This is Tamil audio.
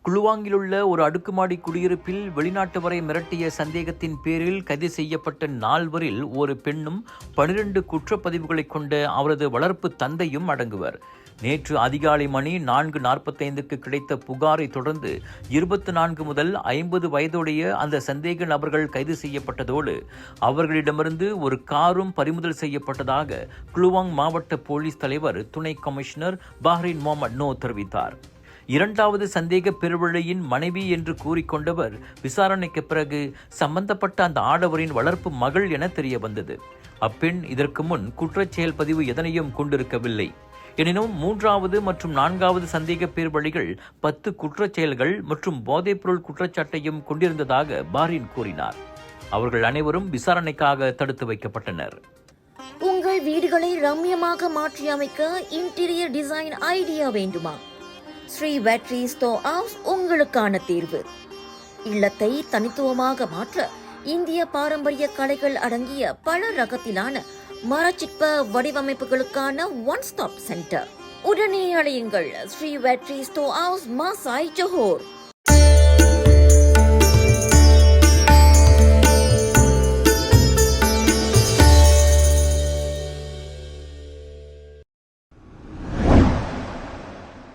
குளுவாங்கிலுள்ள ஒரு அடுக்குமாடி குடியிருப்பில் வெளிநாட்டு வரை மிரட்டிய சந்தேகத்தின் பேரில் கைது செய்யப்பட்ட 4வரில் ஒரு பெண்ணும் 12 குற்றப்பதிவுகளை கொண்ட அவரது வளர்ப்பு தந்தையும் அடங்குவர். நேற்று அதிகாலை மணி 4:45க்கு கிடைத்த புகாரை தொடர்ந்து 24 முதல் 50 வயதுடைய அந்த சந்தேக நபர்கள் கைது செய்யப்பட்டதோடு அவர்களிடமிருந்து ஒரு காரும் பறிமுதல் செய்யப்பட்டதாக குளுவாங் மாவட்ட போலீஸ் தலைவர் துணை கமிஷனர் பஹ்ரின் முகமது நோ தெரிவித்தார். 2வது சந்தேக பெருவழியின் மனைவி என்று கூறிக்கொண்டவர் விசாரணைக்கு பிறகு சம்பந்தப்பட்ட அந்த ஆடவரின் வளர்ப்பு மகள் என தெரிய வந்தது. அப்பெண் இதற்கு முன் குற்றச்செயல் பதிவு எதனையும் கொண்டிருக்கவில்லை. எனினும் 3வது மற்றும் 4வது சந்தேக பேர்வழிகள் 10 குற்றச்செயல்கள் மற்றும் போதைப்பொருள் குற்றச்சாட்டையும் கொண்டிருந்ததாக பாரின் கூறினார். அவர்கள் அனைவரும் விசாரணைக்காக தடுத்து வைக்கப்பட்டனர். உங்கள் வீடுகளை ரம்யமாக மாற்றியமைக்க இன்டீரியர் டிசைன் ஐடியா வேண்டுமா? ஸ்ரீ வெற்றி ஸ்டோர் ஹவுஸ் உங்களுக்கான தேர்வு. இல்லத்தை தனித்துவமாக மாற்ற இந்திய பாரம்பரிய கலைகள் அடங்கிய பல ரகத்திலான மரச்சிற்ப வடிவமைப்புகளுக்கான ஒன் ஸ்டாப் சென்டர். உடனே அழையுங்கள் ஸ்ரீ வெற்றி ஸ்டோர் ஹவுஸ் மாசாய் ஜோஹர்.